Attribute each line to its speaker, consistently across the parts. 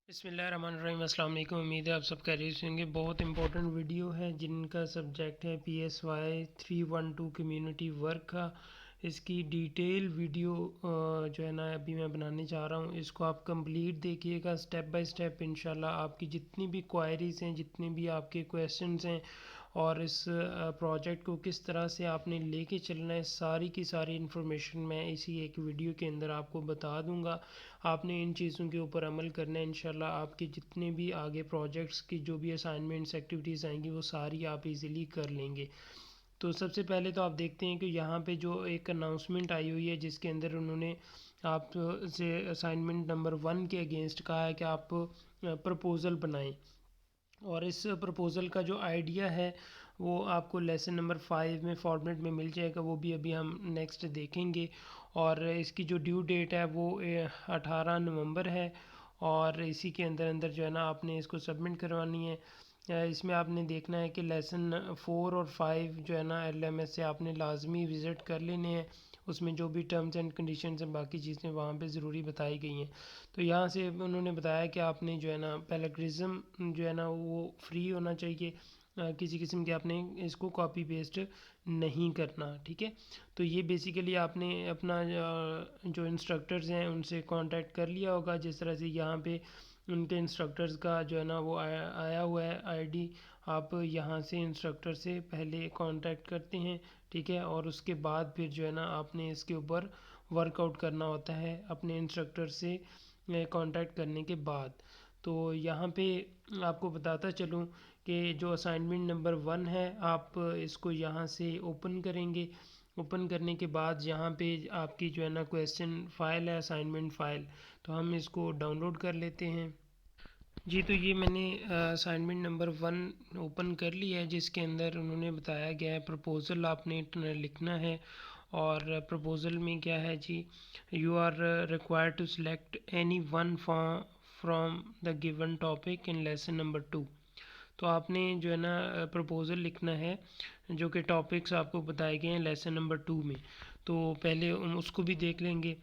Speaker 1: बिस्मिल्लाहिर्रहमानिर्रहीम। अस्सलाम वालेकुम। उम्मीद है आप सब खैरियत से होंगे। बहुत इंपॉर्टेंट वीडियो है जिनका सब्जेक्ट है PSY 312 कम्युनिटी वर्क का। इसकी डिटेल वीडियो जो है ना अभी मैं बनाने जा रहा हूँ। इसको आप कंप्लीट देखिएगा स्टेप बाय स्टेप। इंशाल्लाह आपकी जितनी भी क्वायरीज़ हैं, जितने भी आपके क्वेश्चंस हैं और इस प्रोजेक्ट को किस तरह से आपने लेके चलना है, सारी की सारी इन्फॉर्मेशन मैं इसी एक वीडियो के अंदर आपको बता दूंगा। आपने इन चीज़ों के ऊपर अमल करना है। इंशाल्लाह आपके जितने भी आगे प्रोजेक्ट्स की जो भी असाइनमेंट्स एक्टिविटीज़ आएंगी वो सारी आप इजीली कर लेंगे। तो सबसे पहले तो आप देखते हैं कि यहाँ पे जो एक अनाउंसमेंट आई हुई है जिसके अंदर उन्होंने आप से असाइनमेंट नंबर 1 के अगेंस्ट कहा है कि आप प्रपोज़ल बनाएं। और इस प्रपोज़ल का जो आइडिया है वो आपको लेसन नंबर 5 में फॉर्मेट में मिल जाएगा। वो भी अभी हम नेक्स्ट देखेंगे। और इसकी जो ड्यू डेट है वो 18 नवंबर है। और इसी के अंदर अंदर जो है ना आपने इसको सबमिट करवानी है। इसमें आपने देखना है कि लेसन 4 और 5 जो है ना LMS से आपने लाजमी विज़िट कर लेने हैं। उसमें जो भी टर्म्स एंड कंडीशंस हैं, बाकी चीज़ें वहाँ पे ज़रूरी बताई गई हैं। तो यहाँ से उन्होंने बताया कि आपने जो है ना पैराग्रिज्म जो है ना वो फ्री होना चाहिए। किसी किस्म के आपने इसको कॉपी पेस्ट नहीं करना, ठीक है। तो ये बेसिकली आपने अपना जो इंस्ट्रक्टर्स हैं उनसे कांटेक्ट कर लिया होगा। जिस तरह से यहाँ पे उनके इंस्ट्रक्टर्स का जो है ना वो आया हुआ है ID। आप यहाँ से इंस्ट्रक्टर से पहले कांटेक्ट करते हैं, ठीक है। और उसके बाद फिर जो है ना आपने इसके ऊपर वर्कआउट करना होता है अपने इंस्ट्रक्टर से कांटेक्ट करने के बाद। तो यहाँ पे आपको बताता चलूँ कि जो असाइनमेंट नंबर 1 है आप इसको यहाँ से ओपन करेंगे। ओपन करने के बाद यहाँ पे आपकी जो है ना क्वेश्चन फाइल है, असाइनमेंट फ़ाइल। तो हम इसको डाउनलोड कर लेते हैं। जी, तो ये मैंने असाइनमेंट नंबर 1 ओपन कर लिया है जिसके अंदर उन्होंने बताया गया है प्रपोज़ल आपने लिखना है। और प्रपोज़ल में क्या है जी, you are required to select any one from the given topic in lesson number 2। तो आपने जो है ना प्रपोज़ल लिखना है जो कि टॉपिक्स आपको बताए गए हैं लेसन नंबर 2 में। तो पहले उसको भी देख लेंगे।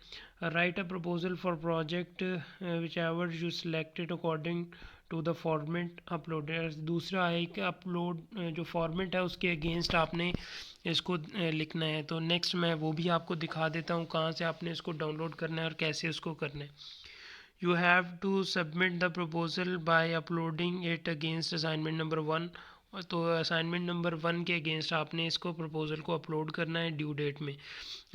Speaker 1: Write a proposal for project whichever you selected according to the format uploaded. दूसरा है कि अपलोड जो फॉर्मेट है उसके अगेंस्ट आपने इसको लिखना है। तो नेक्स्ट मैं वो भी आपको दिखा देता हूँ कहाँ से आपने इसको डाउनलोड करना है और कैसे उसको करना है। You have to submit the proposal by uploading it against assignment number 1। तो असाइनमेंट नंबर 1 के अगेंस्ट आपने इसको प्रपोज़ल को अपलोड करना है ड्यू डेट में।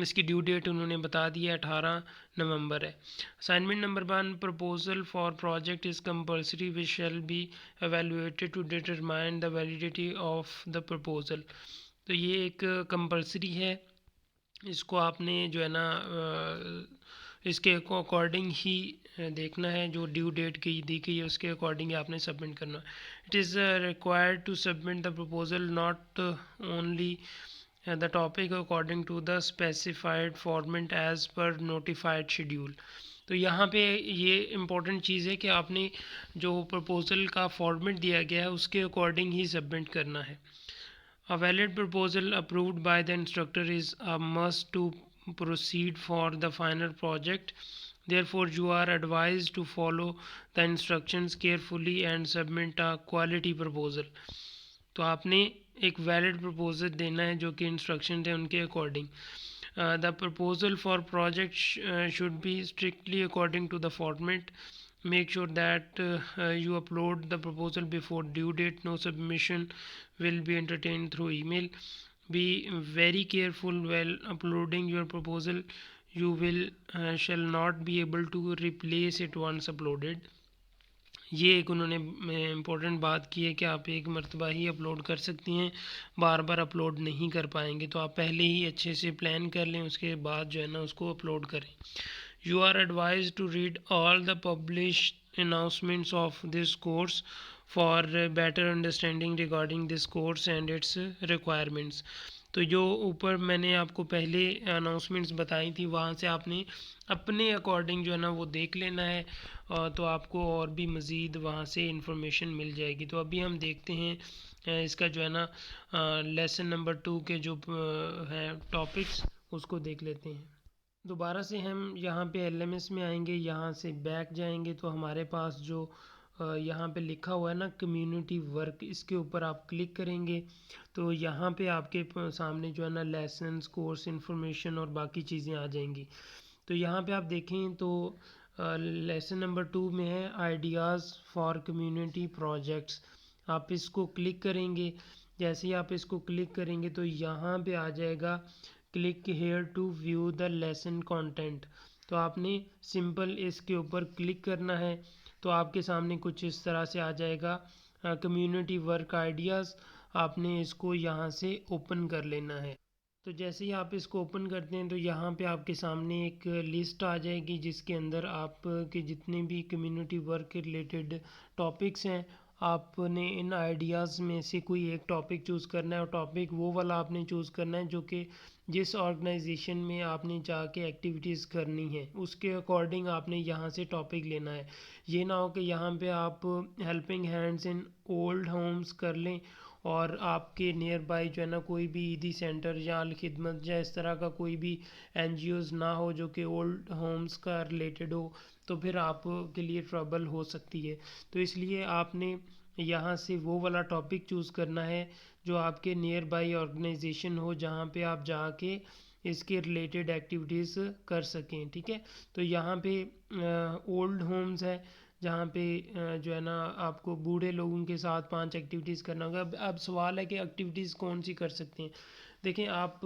Speaker 1: इसकी ड्यू डेट उन्होंने बता दी है 18 नवंबर है। Assignment number 1 proposal for project is compulsory which shall be evaluated to determine the validity of the proposal. तो ये एक कंपल्सरी है। इसको आपने जो है ना इसके अकॉर्डिंग ही देखना है। जो ड्यू डेट की दी गई है उसके अकॉर्डिंग ही आपने सबमिट करना। It is required to submit the proposal not only the topic according to the specified format as per notified schedule. तो यहाँ पे ये इम्पोर्टेंट चीज़ है कि आपने जो प्रपोज़ल का फॉर्मेट दिया गया है उसके अकॉर्डिंग ही सबमिट करना है। A valid proposal approved by the instructor is a must to proceed for the final project. Therefore, you are advised to follow the instructions carefully and submit a quality proposal. तो आपने एक valid proposal देना है जो कि instruction है उनके according. The proposal for project should be strictly according to the format. Make sure that you upload the proposal before due date. No submission will be entertained through email. Be very careful while uploading your proposal. You will shall not be able to replace it once uploaded. ये एक उन्होंने important बात की है कि आप एक मरतबा ही अपलोड कर सकती हैं, बार बार अपलोड नहीं कर पाएंगे। तो आप पहले ही अच्छे से प्लान कर लें, उसके बाद जो है ना उसको अपलोड करें। You are advised to read all the published announcements of this course for better understanding regarding this course and its requirements। तो जो ऊपर मैंने आपको पहले अनाउंसमेंट्स बताई थी वहाँ से आपने अपने अकॉर्डिंग जो है ना वो देख लेना है। तो आपको और भी मज़ीद वहाँ से इंफॉर्मेशन मिल जाएगी। तो अभी हम देखते हैं इसका जो है ना लेसन नंबर 2 के जो हैं टॉपिक्स उसको देख लेते हैं। दोबारा से हम यहाँ पे एलएमएस में आएंगे, यहाँ से बैक जाएंगे तो हमारे पास जो यहाँ पे लिखा हुआ है ना कम्युनिटी वर्क, इसके ऊपर आप क्लिक करेंगे तो यहाँ पे आपके सामने जो है ना लेसन्स, कोर्स इन्फॉर्मेशन और बाकी चीज़ें आ जाएंगी। तो यहाँ पे आप देखें तो लेसन नंबर 2 में है आइडियाज़ फॉर कम्युनिटी प्रोजेक्ट्स। आप इसको क्लिक करेंगे, जैसे ही आप इसको क्लिक करेंगे तो यहाँ पे आ जाएगा click here to view the lesson content. तो आपने सिंपल इसके ऊपर क्लिक करना है तो आपके सामने कुछ इस तरह से आ जाएगा कम्युनिटी वर्क आइडियाज़। आपने इसको यहाँ से ओपन कर लेना है। तो जैसे ही आप इसको ओपन करते हैं तो यहाँ पे आपके सामने एक लिस्ट आ जाएगी जिसके अंदर आप के जितने भी कम्युनिटी वर्क के रिलेटेड टॉपिक्स हैं, आपने इन आइडियाज़ में से कोई एक टॉपिक चूज़ करना है और टॉपिक वो वाला आपने चूज़ करना है जो कि जिस ऑर्गेनाइजेशन में आपने जाके एक्टिविटीज़ करनी है उसके अकॉर्डिंग आपने यहाँ से टॉपिक लेना है। ये ना हो कि यहाँ पे आप helping hands in old Holmes कर लें और आपके नियर बाई जो है ना कोई भी ईदी सेंटर या अल खिदमत या इस तरह का कोई भी एनजीओज़ ना हो जो कि ओल्ड होम्स का रिलेटेड हो, तो फिर आपके लिए ट्रबल हो सकती है। तो इसलिए आपने यहाँ से वो वाला टॉपिक चूज़ करना है जो आपके नियर बाई ऑर्गेनाइजेशन हो जहाँ पे आप जाके इसके रिलेटेड एक्टिविटीज़ कर सकें। ठीक है, तो यहाँ पे ओल्ड होम्स है जहाँ पे जो है ना आपको बूढ़े लोगों के साथ 5 एक्टिविटीज़ करना होगा। अब सवाल है कि एक्टिविटीज़ कौन सी कर सकते हैं। देखिए आप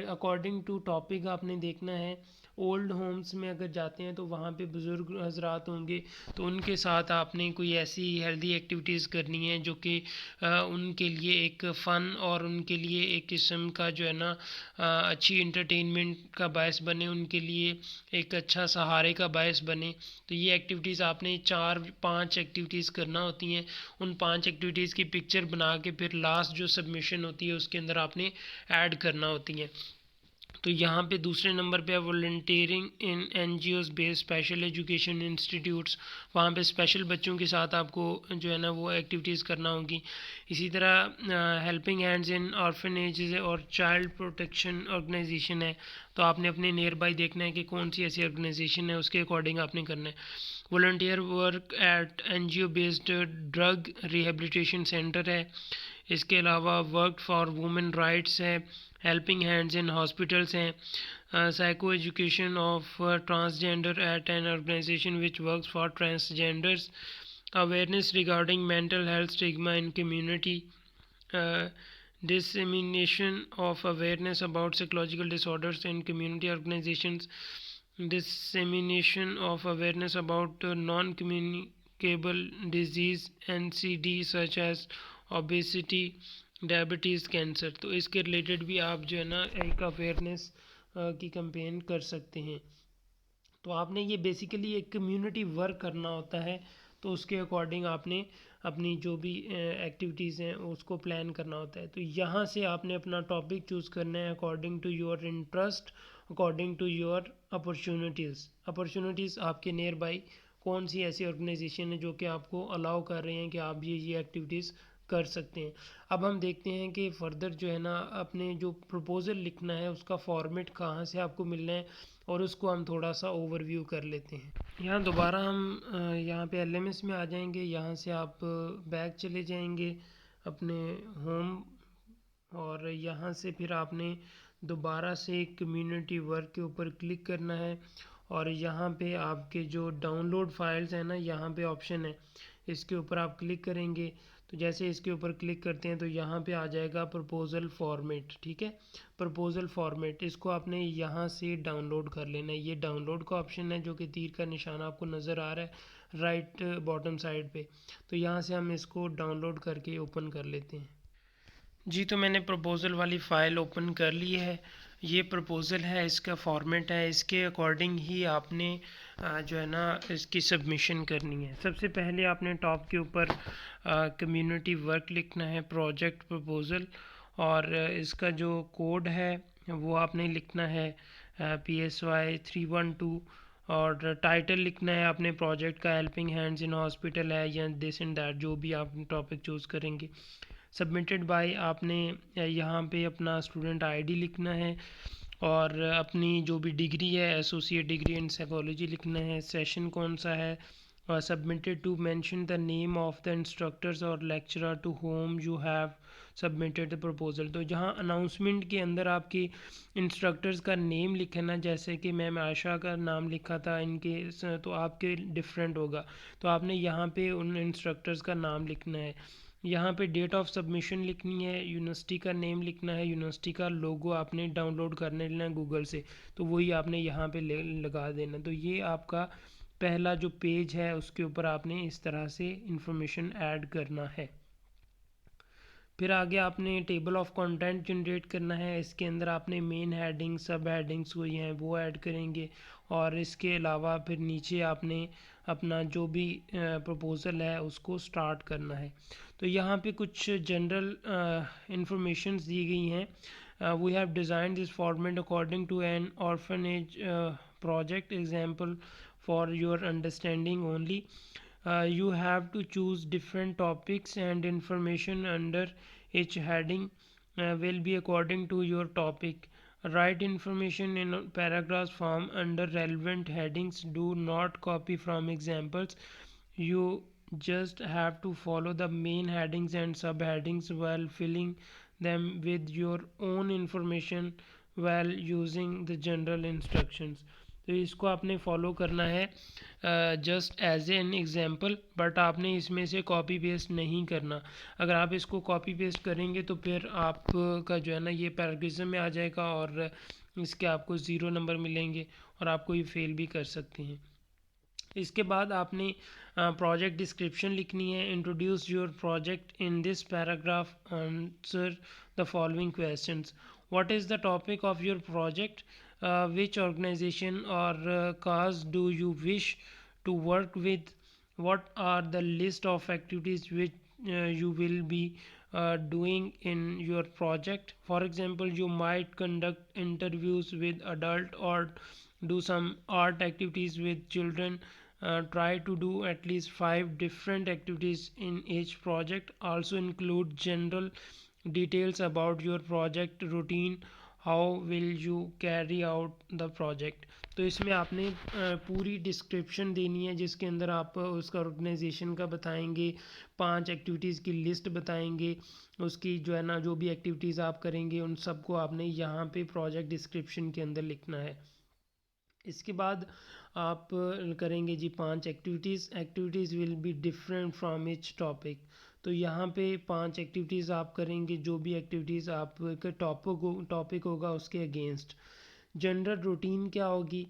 Speaker 1: अकॉर्डिंग टू टॉपिक आपने देखना है। ओल्ड होम्स में अगर जाते हैं तो वहाँ पे बुज़ुर्ग हजरात होंगे तो उनके साथ आपने कोई ऐसी हेल्दी एक्टिविटीज़ करनी है जो कि उनके लिए एक फ़न और उनके लिए एक किस्म का जो है ना अच्छी इंटरटेनमेंट का बायस बने, उनके लिए एक अच्छा सहारे का बायस बने। तो ये एक्टिविटीज़ आपने 4-5 एक्टिविटीज़ करना होती हैं। उन 5 एक्टिविटीज़ की पिक्चर बना के फिर लास्ट जो सबमिशन होती है उसके अंदर आपने ऐड करना होती हैं। तो यहाँ पे दूसरे नंबर पे है volunteering in NGOs based special education institutes. वहाँ पे स्पेशल बच्चों के साथ आपको जो है ना वो एक्टिविटीज़ करना होगी। इसी तरह हेल्पिंग हैंड्स इन ऑर्फनेजेस और चाइल्ड प्रोटेक्शन ऑर्गेनाइजेशन है। तो आपने अपने नियर बाई देखना है कि कौन सी ऐसी ऑर्गेनाइजेशन है, उसके अकॉर्डिंग आपने करना है। Volunteer work at NGO based drug rehabilitation centre है। इसके अलावा वर्क फॉर वुमेन राइट्स है। हेल्पिंग हैंड्स इन हॉस्पिटल्स हैं। Psycho education of transgender at an organisation which works for transgenders. Awareness regarding mental health stigma in community. Dissemination of awareness about psychological disorders in community organizations. Dissemination of awareness about non-communicable disease NCD such as obesity, diabetes, cancer. तो इसके related भी आप जो है ना एक awareness की campaign कर सकते हैं। तो आपने ये बेसिकली एक कम्युनिटी वर्क करना होता है तो उसके अकॉर्डिंग आपने अपनी जो भी एक्टिविटीज़ हैं उसको प्लान करना होता है। तो यहाँ से आपने अपना टॉपिक चूज़ करना है according to your interest, according to your opportunities आपके नियर बाई कौन सी ऐसी ऑर्गेनाइजेशन है जो कि आपको अलाउ कर रहे हैं कि आप ये एक्टिविटीज़ कर सकते हैं। अब हम देखते हैं कि फ़र्दर जो है ना अपने जो प्रपोज़ल लिखना है उसका फॉर्मेट कहाँ से आपको मिलना है और उसको हम थोड़ा सा ओवरव्यू कर लेते हैं। यहाँ दोबारा हम यहाँ पे एलएमएस में आ जाएंगे। यहाँ से आप बैक चले जाएंगे अपने होम और यहाँ से फिर आपने दोबारा से कम्युनिटी वर्क के ऊपर क्लिक करना है और यहाँ पे आपके जो डाउनलोड फाइल्स हैं ना यहाँ पे ऑप्शन है, इसके ऊपर आप क्लिक करेंगे। तो जैसे इसके ऊपर क्लिक करते हैं तो यहाँ पे आ जाएगा प्रपोज़ल फॉर्मेट। ठीक है, प्रपोज़ल फॉर्मेट, इसको आपने यहाँ से डाउनलोड कर लेना है। ये डाउनलोड का ऑप्शन है जो कि तीर का निशान आपको नज़र आ रहा है राइट बॉटम साइड पे। तो यहाँ से हम इसको डाउनलोड करके ओपन कर लेते हैं। जी, तो मैंने प्रपोज़ल वाली फ़ाइल ओपन कर ली है। ये प्रपोज़ल है, इसका फॉर्मेट है, इसके अकॉर्डिंग ही आपने जो है ना इसकी सबमिशन करनी है। सबसे पहले आपने टॉप के ऊपर कम्युनिटी वर्क लिखना है, प्रोजेक्ट प्रपोज़ल, और इसका जो कोड है वो आपने लिखना है PSY 312, और टाइटल लिखना है आपने प्रोजेक्ट का हेल्पिंग हैंड्स इन हॉस्पिटल है या दिस एंड दैट, जो भी आप टॉपिक चूज़ करेंगे। सबमिटेड बाय आपने यहाँ पे अपना स्टूडेंट आईडी लिखना है और अपनी जो भी डिग्री है, एसोसिएट डिग्री इन साइकोलॉजी लिखना है, सेशन कौन सा है, और submitted to mention the name of the instructors और lecturer to home you have submitted the proposal. तो जहाँ अनाउंसमेंट के अंदर आपके इंस्ट्रक्टर्स का नेम लिखना, जैसे कि मैम आयशा का नाम लिखा था इनके, तो आपके डिफरेंट होगा, तो आपने यहाँ पे उन इंस्ट्रक्टर्स का नाम लिखना है। यहाँ पे डेट ऑफ सबमिशन लिखनी है, यूनिवर्सिटी का नेम लिखना है, यूनिवर्सिटी का लोगो आपने डाउनलोड करने लेना है गूगल से, तो वही आपने यहाँ पे लगा देना। तो ये आपका पहला जो पेज है उसके ऊपर आपने इस तरह से इंफॉर्मेशन ऐड करना है। फिर आगे आपने टेबल ऑफ कंटेंट जनरेट करना है। इसके अंदर आपने मेन हेडिंग, सब हेडिंग्स हुई हैं वो ऐड करेंगे, और इसके अलावा फिर नीचे आपने अपना जो भी प्रपोज़ल है उसको स्टार्ट करना है। तो यहाँ पे कुछ जनरल इंफॉर्मेशंस दी गई हैं। We have design this format according to an orphanage project example for your understanding only. You have to choose different topics and information under each heading will be according to your topic. Write information in paragraphs form under relevant headings. Do not copy from examples. You just have to follow the main headings and subheadings while filling them with your own information while using the general instructions. तो इसको आपने follow करना है just as an example, but आपने इसमें से copy paste नहीं करना। अगर आप इसको कॉपी पेस्ट करेंगे तो फिर आपका जो है ना ये पैराग्राफ में आ जाएगा, और इसके आपको 0 नंबर मिलेंगे, और आपको ये फेल भी कर सकते हैं। इसके बाद आपने प्रोजेक्ट डिस्क्रिप्शन लिखनी है। Introduce your project in this paragraph, answer the following questions. What is the topic of your project, which organization or cause do you wish to work with, what are the list of activities which you will be doing in your project. For example, you might conduct interviews with adult or do some art activities with children. Try to do at least 5 different activities in each project. Also include general details about your project routine, how will you carry out the project. तो इसमें आपने पूरी description देनी है, जिसके अंदर आप उसका ऑर्गेनाइजेशन का बताएंगे, 5 एक्टिविटीज़ की लिस्ट बताएंगे, उसकी जो है ना जो भी एक्टिविटीज़ आप करेंगे उन सबको आपने यहाँ पे प्रोजेक्ट डिस्क्रिप्शन के अंदर लिखना है। इसके बाद आप करेंगे जी 5 activities will be different from each topic. तो यहाँ पे 5 एक्टिविटीज़ आप करेंगे, जो भी एक्टिविटीज़ आपका टॉपिक होगा उसके अगेंस्ट। जनरल रूटीन क्या होगी,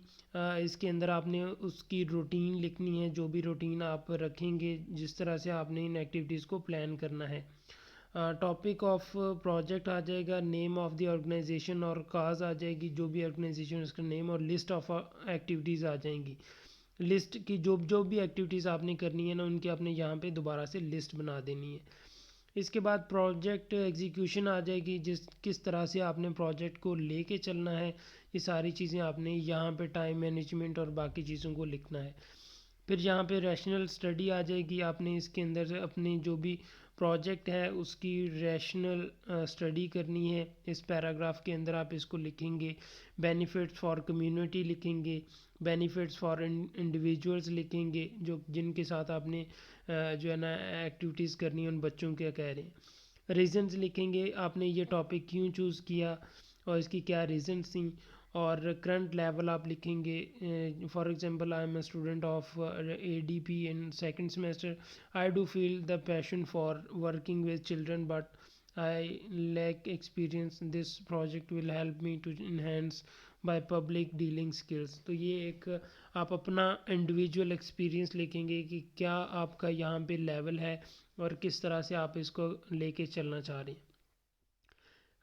Speaker 1: इसके अंदर आपने उसकी रूटीन लिखनी है, जो भी रूटीन आप रखेंगे, जिस तरह से आपने इन एक्टिविटीज़ को प्लान करना है। टॉपिक ऑफ प्रोजेक्ट आ जाएगा, नेम ऑफ द ऑर्गेनाइजेशन और काज आ जाएगी, जो भी ऑर्गेनाइजेशन उसका नेम, और लिस्ट ऑफ एक्टिविटीज़ आ जाएंगी। लिस्ट की जो भी एक्टिविटीज़ आपने करनी है ना, उनकी आपने यहाँ पे दोबारा से लिस्ट बना देनी है। इसके बाद प्रोजेक्ट एग्जीक्यूशन आ जाएगी, किस तरह से आपने प्रोजेक्ट को लेके चलना है, ये सारी चीज़ें आपने यहाँ पे टाइम मैनेजमेंट और बाकी चीज़ों को लिखना है। फिर यहाँ पे रैशनल स्टडी आ जाएगी, आपने इसके अंदर से अपनी जो भी प्रोजेक्ट है उसकी रैशनल स्टडी करनी है। इस पैराग्राफ के अंदर आप इसको लिखेंगे। बेनिफिट्स फॉर कम्युनिटी लिखेंगे, बेनिफिट्स फॉर इंडिविजुअल्स लिखेंगे, जो जिनके साथ आपने जो है ना एक्टिविटीज़ करनी है, उन बच्चों क्या कह रहे हैं। रीजंस लिखेंगे, आपने ये टॉपिक क्यों चूज़ किया और इसकी क्या रीजंस थी। और करंट लेवल आप लिखेंगे, for example I am a student of ADP in second semester, I do feel the passion for working with children but I lack experience, this project will help me to enhance by public dealing skills. तो ये एक आप अपना individual experience लिखेंगे कि क्या आपका यहाँ पे लेवल है और किस तरह से आप इसको लेके चलना चाह रहे हैं।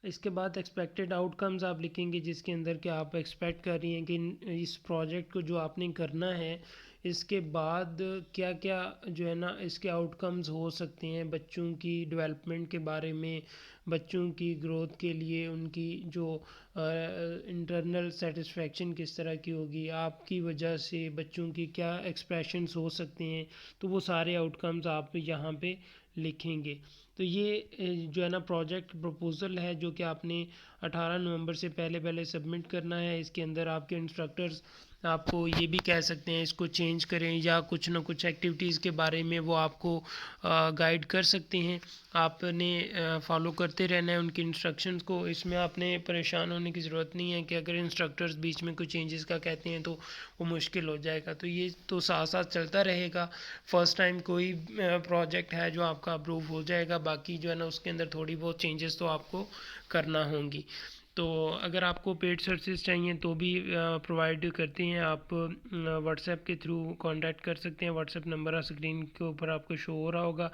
Speaker 1: इसके बाद एक्सपेक्टेड आउटकम्स आप लिखेंगे, जिसके अंदर कि आप एक्सपेक्ट कर रही हैं कि इस प्रोजेक्ट को जो आपने करना है, इसके बाद क्या क्या जो है ना इसके आउटकम्स हो सकते हैं बच्चों की डेवलपमेंट के बारे में, बच्चों की ग्रोथ के लिए उनकी जो इंटरनल सेटिस्फेक्शन किस तरह की होगी, आपकी वजह से बच्चों की क्या एक्सप्रेशंस हो सकते हैं, तो वो सारे आउटकम्स आप यहाँ पे लिखेंगे। तो ये जो है ना प्रोजेक्ट प्रपोज़ल है जो कि आपने 18 नवंबर से पहले पहले सबमिट करना है। इसके अंदर आपके इंस्ट्रक्टर्स आपको ये भी कह सकते हैं इसको चेंज करें, या कुछ ना कुछ एक्टिविटीज़ के बारे में वो आपको गाइड कर सकते हैं। आपने फॉलो करते रहना है उनके इंस्ट्रक्शंस को। इसमें आपने परेशान होने की ज़रूरत नहीं है कि अगर इंस्ट्रक्टर्स बीच में कुछ चेंजेस का कहते हैं तो वो मुश्किल हो जाएगा। तो ये तो साथ साथ चलता रहेगा। फ़र्स्ट टाइम कोई प्रोजेक्ट है जो आपका अप्रूव हो जाएगा, बाकी जो है ना उसके अंदर थोड़ी बहुत चेंजेस तो आपको करना होंगी। तो अगर आपको पेड सर्विसेज चाहिए तो भी प्रोवाइड करते हैं। आप व्हाट्सएप के थ्रू कांटेक्ट कर सकते हैं। व्हाट्सएप नंबर स्क्रीन के ऊपर आपको शो हो रहा होगा।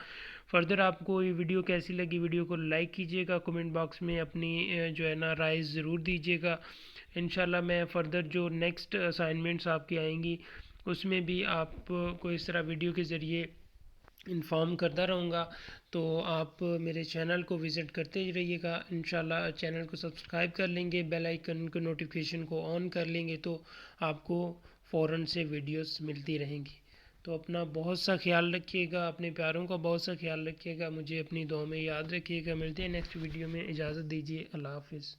Speaker 1: फर्दर आपको ये वीडियो कैसी लगी, वीडियो को लाइक कीजिएगा, कमेंट बॉक्स में अपनी जो है ना राय ज़रूर दीजिएगा। इंशाल्लाह मैं फ़र्दर जो नेक्स्ट असाइनमेंट्स आपकी आएंगी उसमें भी आपको इस तरह वीडियो के ज़रिए इन्फॉर्म करता रहूँगा। तो आप मेरे चैनल को विज़िट करते ही रहिएगा। इंशाल्लाह चैनल को सब्सक्राइब कर लेंगे, बेल आइकन को नोटिफिकेशन को ऑन कर लेंगे तो आपको फ़ौरन से वीडियोस मिलती रहेंगी। तो अपना बहुत सा ख्याल रखिएगा, अपने प्यारों का बहुत सा ख्याल रखिएगा, मुझे अपनी दुआ में याद रखिएगा। मिलते हैं नेक्स्ट वीडियो में, इजाज़त दीजिए, अल्लाह हाफ़िज़।